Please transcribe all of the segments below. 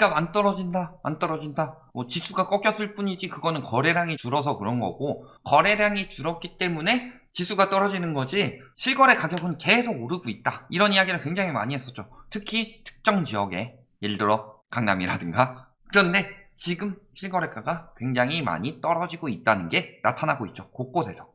집값 안 떨어진다 안 떨어진다, 뭐 지수가 꺾였을 뿐이지 그거는 거래량이 줄어서 그런 거고, 거래량이 줄었기 때문에 지수가 떨어지는 거지 실거래 가격은 계속 오르고 있다, 이런 이야기를 굉장히 많이 했었죠. 특히 특정 지역에, 예를 들어 강남이라든가. 그런데 지금 실거래가가 굉장히 많이 떨어지고 있다는 게 나타나고 있죠. 곳곳에서.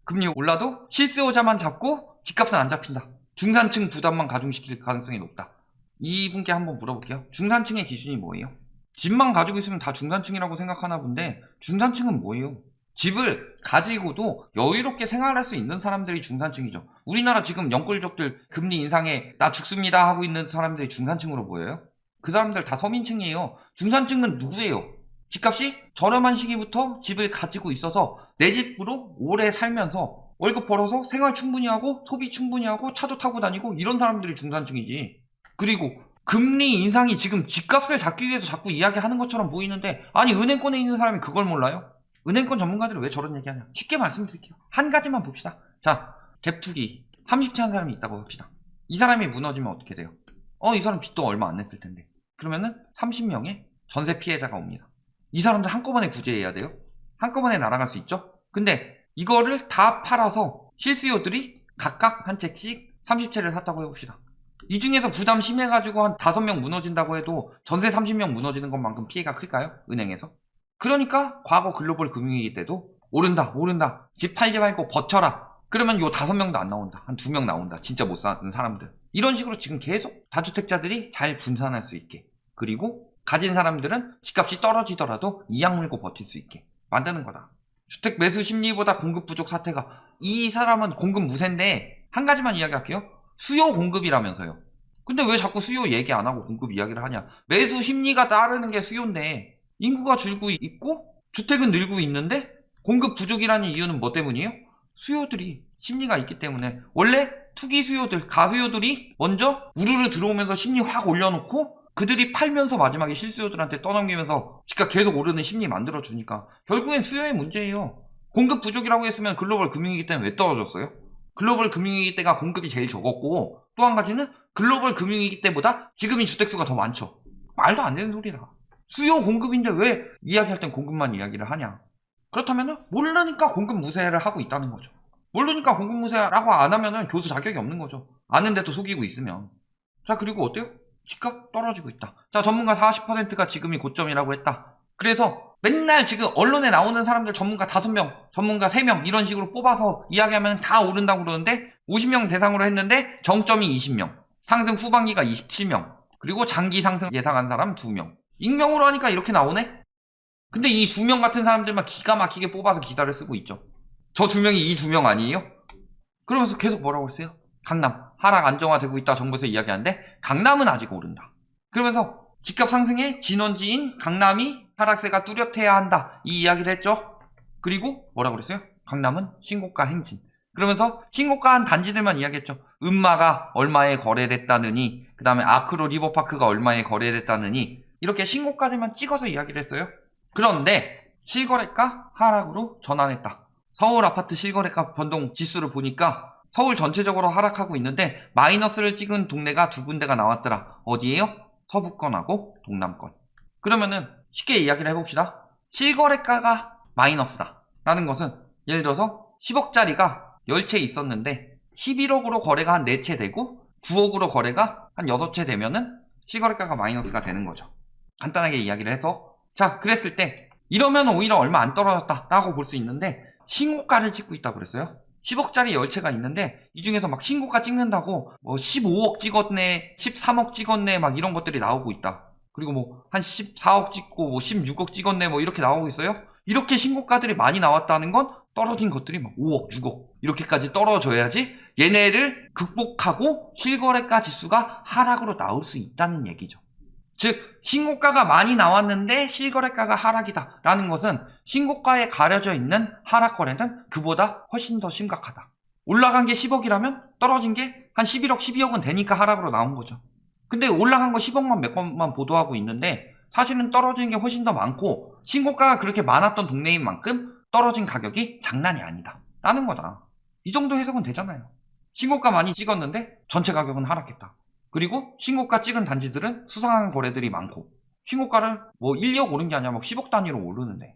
금리 올라도 실수요자만 잡고 집값은 안 잡힌다. 중산층 부담만 가중시킬 가능성이 높다. 이분께 한번 물어볼게요. 중산층의 기준이 뭐예요? 집만 가지고 있으면 다 중산층이라고 생각하나 본데, 중산층은 뭐예요? 집을 가지고도 여유롭게 생활할 수 있는 사람들이 중산층이죠. 우리나라 지금 영끌족들 금리 인상에 나 죽습니다 하고 있는 사람들이 중산층으로 보여요? 그 사람들 다 서민층이에요. 중산층은 누구예요? 집값이 저렴한 시기부터 집을 가지고 있어서 내 집으로 오래 살면서 월급 벌어서 생활 충분히 하고 소비 충분히 하고 차도 타고 다니고, 이런 사람들이 중산층이지. 그리고 금리 인상이 지금 집값을 잡기 위해서 자꾸 이야기하는 것처럼 보이는데, 아니 은행권에 있는 사람이 그걸 몰라요? 은행권 전문가들이 왜 저런 얘기하냐. 쉽게 말씀드릴게요. 한 가지만 봅시다. 자, 갭투기 30채 한 사람이 있다고 합시다. 이 사람이 무너지면 어떻게 돼요? 이 사람 빚도 얼마 안 냈을 텐데. 그러면은 30명의 전세 피해자가 옵니다. 이 사람들 한꺼번에 구제해야 돼요? 한꺼번에 날아갈 수 있죠? 근데 이거를 다 팔아서 실수요들이 각각 한 채씩 30채를 샀다고 해봅시다. 이 중에서 부담 심해가지고 한 5명 무너진다고 해도 전세 30명 무너지는 것만큼 피해가 클까요? 은행에서? 그러니까 과거 글로벌 금융위기 때도 오른다 집 팔지 말고 버텨라, 그러면 요 5명도 안 나온다, 한 2명 나온다, 진짜 못 사는 사람들. 이런 식으로 지금 계속 다주택자들이 잘 분산할 수 있게, 그리고 가진 사람들은 집값이 떨어지더라도 이악 물고 버틸 수 있게 만드는 거다. 주택 매수 심리보다 공급 부족 사태가, 이 사람은 공급 무세인데 한 가지만 이야기할게요. 수요 공급이라면서요. 근데 왜 자꾸 수요 얘기 안 하고 공급 이야기를 하냐. 매수 심리가 따르는 게 수요인데 인구가 줄고 있고 주택은 늘고 있는데 공급 부족이라는 이유는 뭐 때문이에요? 수요들이, 심리가 있기 때문에. 원래 투기 수요들, 가수요들이 먼저 우르르 들어오면서 심리 확 올려놓고 그들이 팔면서 마지막에 실수요들한테 떠넘기면서 집값 계속 오르는 심리 만들어주니까 결국엔 수요의 문제예요. 공급 부족이라고 했으면 글로벌 금융위기 때는 왜 떨어졌어요? 글로벌 금융위기 때가 공급이 제일 적었고, 또 한 가지는 글로벌 금융위기 때보다 지금이 주택수가 더 많죠. 말도 안 되는 소리다. 수요 공급인데 왜 이야기할 땐 공급만 이야기를 하냐. 그렇다면 모르니까 공급 무세를 하고 있다는 거죠. 모르니까 공급 무세라고 안 하면 교수 자격이 없는 거죠. 아는데도 속이고 있으면. 자, 그리고 어때요? 집값 떨어지고 있다. 자, 전문가 40%가 지금이 고점이라고 했다. 그래서 맨날 지금 언론에 나오는 사람들 전문가 5명, 전문가 3명 이런 식으로 뽑아서 이야기하면 다 오른다고 그러는데, 50명 대상으로 했는데 정점이 20명, 상승 후반기가 27명, 그리고 장기 상승 예상한 사람 2명. 익명으로 하니까 이렇게 나오네? 근데 이 2명 같은 사람들만 기가 막히게 뽑아서 기사를 쓰고 있죠. 저 2명이 이 2명 아니에요? 그러면서 계속 뭐라고 했어요? 강남 하락 안정화되고 있다 정부에서 이야기하는데 강남은 아직 오른다. 그러면서 집값 상승의 진원지인 강남이 하락세가 뚜렷해야 한다, 이 이야기를 했죠. 그리고 뭐라고 그랬어요? 강남은 신고가 행진. 그러면서 신고가한 단지들만 이야기했죠. 음마가 얼마에 거래됐다느니, 그 다음에 아크로 리버파크가 얼마에 거래됐다느니, 이렇게 신고가들만 찍어서 이야기를 했어요. 그런데 실거래가 하락으로 전환했다. 서울 아파트 실거래가 변동 지수를 보니까 서울 전체적으로 하락하고 있는데 마이너스를 찍은 동네가 2군데가 나왔더라. 어디예요? 서부권하고 동남권. 그러면은 쉽게 이야기를 해봅시다. 실거래가가 마이너스다 라는 것은, 예를 들어서 10억짜리가 10채 있었는데 11억으로 거래가 한 4채 되고 9억으로 거래가 한 6채 되면은 실거래가가 마이너스가 되는 거죠. 간단하게 이야기를 해서. 자, 그랬을 때 이러면 오히려 얼마 안 떨어졌다 라고 볼 수 있는데, 신고가를 찍고 있다고 그랬어요. 10억짜리 10채가 있는데 이 중에서 막 신고가 찍는다고 뭐 15억 찍었네, 13억 찍었네, 막 이런 것들이 나오고 있다. 그리고 뭐 한 14억 찍고 뭐 16억 찍었네, 뭐 이렇게 나오고 있어요. 이렇게 신고가들이 많이 나왔다는 건 떨어진 것들이 막 5억, 6억 이렇게까지 떨어져야지 얘네를 극복하고 실거래가 지수가 하락으로 나올 수 있다는 얘기죠. 즉 신고가가 많이 나왔는데 실거래가가 하락이다 라는 것은 신고가에 가려져 있는 하락 거래는 그보다 훨씬 더 심각하다. 올라간 게 10억이라면 떨어진 게 한 11억, 12억은 되니까 하락으로 나온 거죠. 근데 올라간 거 10억만 몇 건만 보도하고 있는데 사실은 떨어지는 게 훨씬 더 많고, 신고가가 그렇게 많았던 동네인 만큼 떨어진 가격이 장난이 아니다 라는 거다. 이 정도 해석은 되잖아요. 신고가 많이 찍었는데 전체 가격은 하락했다. 그리고 신고가 찍은 단지들은 수상한 거래들이 많고 신고가를 뭐 1, 2억 오른 게 아니라 막 10억 단위로 오르는데.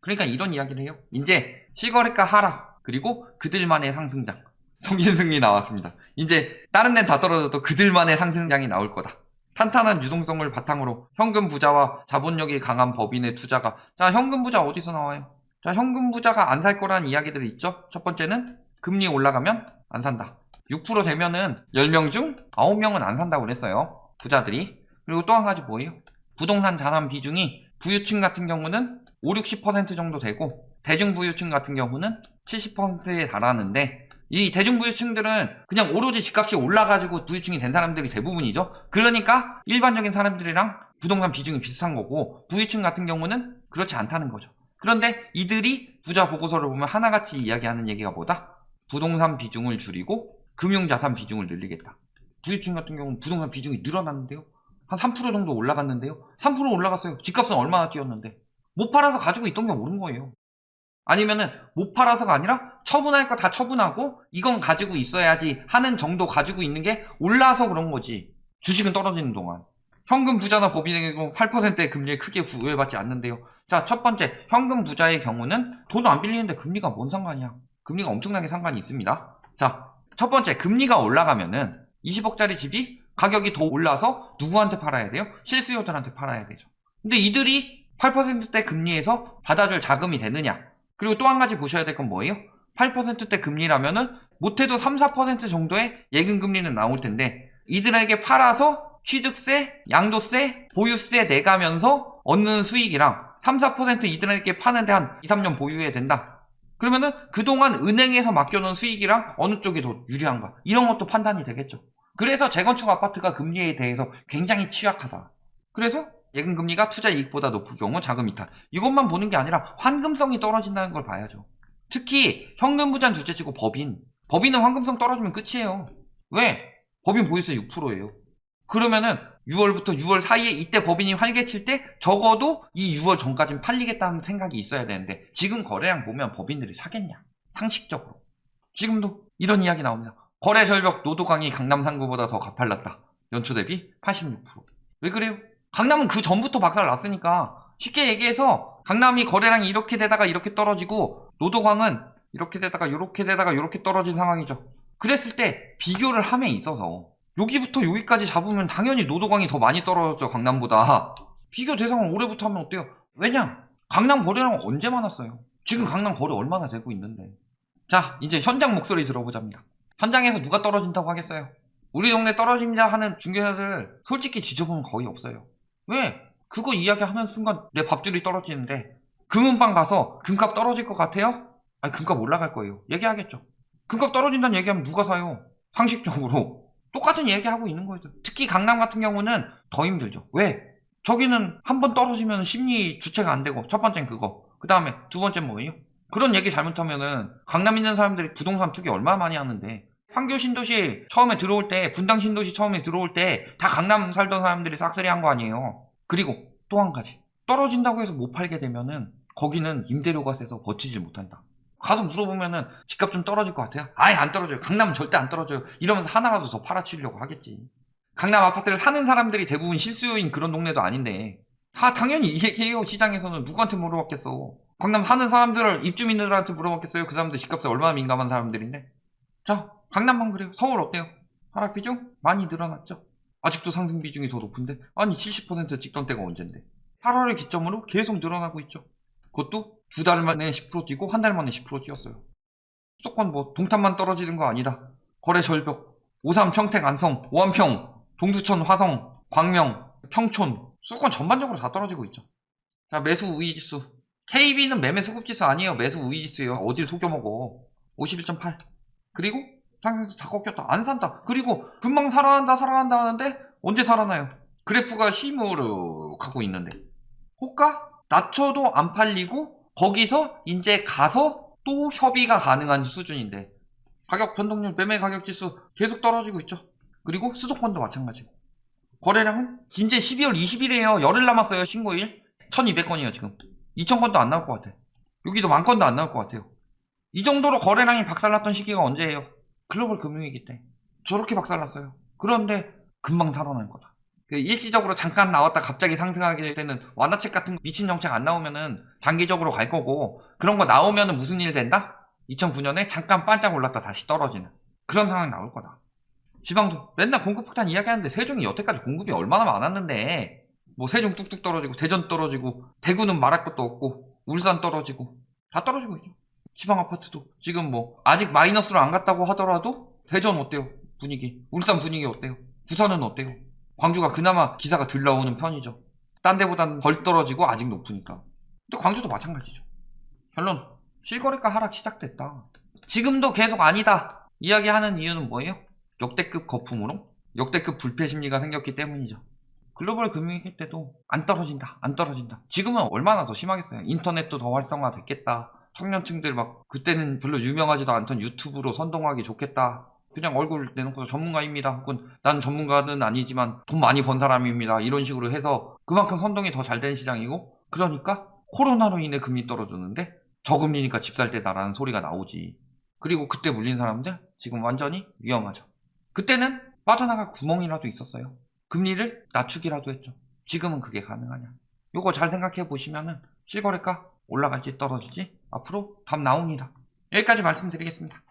그러니까 이런 이야기를 해요. 이제 실거래가 하락, 그리고 그들만의 상승장. 정신승리 나왔습니다. 이제 다른 데는 다 떨어져도 그들만의 상승장이 나올 거다. 탄탄한 유동성을 바탕으로 현금 부자와 자본력이 강한 법인의 투자가. 자, 현금 부자 어디서 나와요? 자, 현금 부자가 안 살 거란 이야기들이 있죠. 첫 번째는 금리 올라가면 안 산다. 6% 되면은 10명 중 9명은 안 산다고 그랬어요. 부자들이. 그리고 또 한 가지 뭐예요? 부동산 자산 비중이 부유층 같은 경우는 5, 60% 정도 되고 대중부유층 같은 경우는 70%에 달하는데, 이 대중부유층들은 그냥 오로지 집값이 올라가지고 부유층이 된 사람들이 대부분이죠. 그러니까 일반적인 사람들이랑 부동산 비중이 비슷한 거고, 부유층 같은 경우는 그렇지 않다는 거죠. 그런데 이들이 부자 보고서를 보면 하나같이 이야기하는 얘기가 뭐다? 부동산 비중을 줄이고 금융자산 비중을 늘리겠다. 부유층 같은 경우는 부동산 비중이 늘어났는데요. 한 3% 정도 올라갔는데요. 3% 올라갔어요. 집값은 얼마나 뛰었는데. 못 팔아서 가지고 있던 게 오른 거예요. 아니면은 못 팔아서가 아니라 처분할 거 다 처분하고 이건 가지고 있어야지 하는 정도 가지고 있는 게 올라서 그런 거지. 주식은 떨어지는 동안. 현금 부자나 법인에게 8%의 금리에 크게 구애받지 않는데요. 자, 첫 번째, 현금 부자의 경우는 돈 안 빌리는데 금리가 뭔 상관이야. 금리가 엄청나게 상관이 있습니다. 자, 첫 번째, 금리가 올라가면은 20억짜리 집이 가격이 더 올라서 누구한테 팔아야 돼요? 실수요들한테 팔아야 되죠. 근데 이들이 8%대 금리에서 받아줄 자금이 되느냐? 그리고 또 한 가지 보셔야 될 건 뭐예요? 8%대 금리라면은 못해도 3, 4% 정도의 예금 금리는 나올 텐데, 이들에게 팔아서 취득세, 양도세, 보유세 내가면서 얻는 수익이랑 3, 4% 이들에게 파는데 한 2, 3년 보유해야 된다. 그러면은 그동안 은행에서 맡겨놓은 수익이랑 어느 쪽이 더 유리한가? 이런 것도 판단이 되겠죠. 그래서 재건축 아파트가 금리에 대해서 굉장히 취약하다. 그래서 예금 금리가 투자 이익보다 높을 경우 자금 이탈. 이것만 보는 게 아니라 환금성이 떨어진다는 걸 봐야죠. 특히 현금 부자는 둘째치고 법인은 환금성 떨어지면 끝이에요. 왜? 법인 보유세 6%예요. 그러면은 6월부터 6월 사이에 이때 법인이 활개칠 때 적어도 이 6월 전까지는 팔리겠다는 생각이 있어야 되는데, 지금 거래량 보면 법인들이 사겠냐? 상식적으로. 지금도 이런 이야기 나옵니다. 거래 절벽 노도강이 강남 상구보다 더 가팔랐다. 연초 대비 86%. 왜 그래요? 강남은 그 전부터 박살 났으니까. 쉽게 얘기해서 강남이 거래량이 이렇게 되다가 이렇게 떨어지고, 노도강은 이렇게 되다가 이렇게 되다가 이렇게 떨어진 상황이죠. 그랬을 때 비교를 함에 있어서 여기부터 여기까지 잡으면 당연히 노도강이 더 많이 떨어졌죠, 강남보다. 비교 대상을 올해부터 하면 어때요? 왜냐? 강남 거래량은 언제 많았어요? 지금 강남 거래 얼마나 되고 있는데. 자, 이제 현장 목소리 들어보자입니다. 현장에서 누가 떨어진다고 하겠어요? 우리 동네 떨어집니다 하는 중개사들 솔직히 지져보면 거의 없어요. 왜? 그거 이야기하는 순간 내 밥줄이 떨어지는데, 금은방 가서 금값 떨어질 것 같아요? 아니, 금값 올라갈 거예요. 얘기하겠죠. 금값 떨어진다는 얘기하면 누가 사요? 상식적으로. 똑같은 얘기하고 있는 거죠. 특히 강남 같은 경우는 더 힘들죠. 왜? 저기는 한번 떨어지면 심리 주체가 안 되고, 첫 번째는 그거. 그 다음에 두 번째는 뭐예요? 그런 얘기 잘못하면은 강남 있는 사람들이 부동산 투기 얼마나 많이 하는데, 판교 신도시 처음에 들어올 때, 분당 신도시 처음에 들어올 때 다 강남 살던 사람들이 싹쓸이 한 거 아니에요. 그리고 또 한 가지, 떨어진다고 해서 못 팔게 되면은 거기는 임대료가 세서 버티지 못한다. 가서 물어보면은 집값 좀 떨어질 것 같아요? 아예 안 떨어져요. 강남은 절대 안 떨어져요. 이러면서 하나라도 더 팔아치려고 하겠지. 강남 아파트를 사는 사람들이 대부분 실수요인 그런 동네도 아닌데, 다 당연히 이 얘기해요. 시장에서는 누구한테 물어봤겠어. 강남 사는 사람들을, 입주민들한테 물어봤겠어요. 그 사람들 집값에 얼마나 민감한 사람들인데. 자, 강남만 그래요. 서울 어때요? 하락 비중 많이 늘어났죠. 아직도 상승 비중이 더 높은데, 아니 70% 찍던 때가 언젠데. 8월을 기점으로 계속 늘어나고 있죠. 그것도 두 달 만에 10% 뛰고 한 달 만에 10% 뛰었어요. 수도권 뭐 동탄만 떨어지는 거 아니다. 거래 절벽, 오산, 평택, 안성, 오한평, 동두천, 화성, 광명, 평촌, 수도권 전반적으로 다 떨어지고 있죠. 자, 매수 우위 지수. KB는 매매 수급 지수 아니에요. 매수 우위 지수예요. 어딜 속여먹어. 51.8. 그리고 상승에서 다 꺾였다. 안 산다. 그리고 금방 살아난다 하는데 언제 살아나요? 그래프가 시무룩 하고 있는데. 호가? 낮춰도 안 팔리고 거기서 이제 가서 또 협의가 가능한 수준인데, 가격 변동률, 매매 가격 지수 계속 떨어지고 있죠. 그리고 수도권도 마찬가지고. 거래량은 이제 12월 20일이에요. 열흘 남았어요. 신고일 1200건이에요. 지금 2000건도 안 나올 것 같아. 여기도 10,000건도 안 나올 것 같아요. 이 정도로 거래량이 박살났던 시기가 언제예요? 글로벌 금융위기 때 저렇게 박살났어요. 그런데 금방 살아날 거다. 그 일시적으로 잠깐 나왔다 갑자기 상승하게 되는 완화책 같은 미친 정책 안 나오면은 장기적으로 갈 거고, 그런 거 나오면은 무슨 일 된다? 2009년에 잠깐 반짝 올랐다 다시 떨어지는 그런 상황이 나올 거다. 지방도 맨날 공급폭탄 이야기하는데 세종이 여태까지 공급이 얼마나 많았는데, 뭐 세종 뚝뚝 떨어지고 대전 떨어지고 대구는 말할 것도 없고 울산 떨어지고 다 떨어지고 있죠. 지방 아파트도 지금 뭐 아직 마이너스로 안 갔다고 하더라도 대전 어때요? 분위기. 울산 분위기 어때요? 부산은 어때요? 광주가 그나마 기사가 덜 나오는 편이죠. 딴 데보단 덜 떨어지고 아직 높으니까. 근데 광주도 마찬가지죠. 결론, 실거래가 하락 시작됐다. 지금도 계속 아니다 이야기하는 이유는 뭐예요? 역대급 거품으로 역대급 불패 심리가 생겼기 때문이죠. 글로벌 금융위기 때도 안 떨어진다 안 떨어진다. 지금은 얼마나 더 심하겠어요. 인터넷도 더 활성화 됐겠다. 청년층들 막 그때는 별로 유명하지도 않던 유튜브로 선동하기 좋겠다. 그냥 얼굴 내놓고서 전문가입니다 혹은 난 전문가는 아니지만 돈 많이 번 사람입니다 이런 식으로 해서 그만큼 선동이 더 잘 된 시장이고, 그러니까 코로나로 인해 금리 떨어졌는데 저금리니까 집 살 때다라는 소리가 나오지. 그리고 그때 물린 사람들 지금 완전히 위험하죠. 그때는 빠져나갈 구멍이라도 있었어요. 금리를 낮추기라도 했죠. 지금은 그게 가능하냐. 요거 잘 생각해 보시면은 실거래가 올라갈지 떨어질지 앞으로 답 나옵니다. 여기까지 말씀드리겠습니다.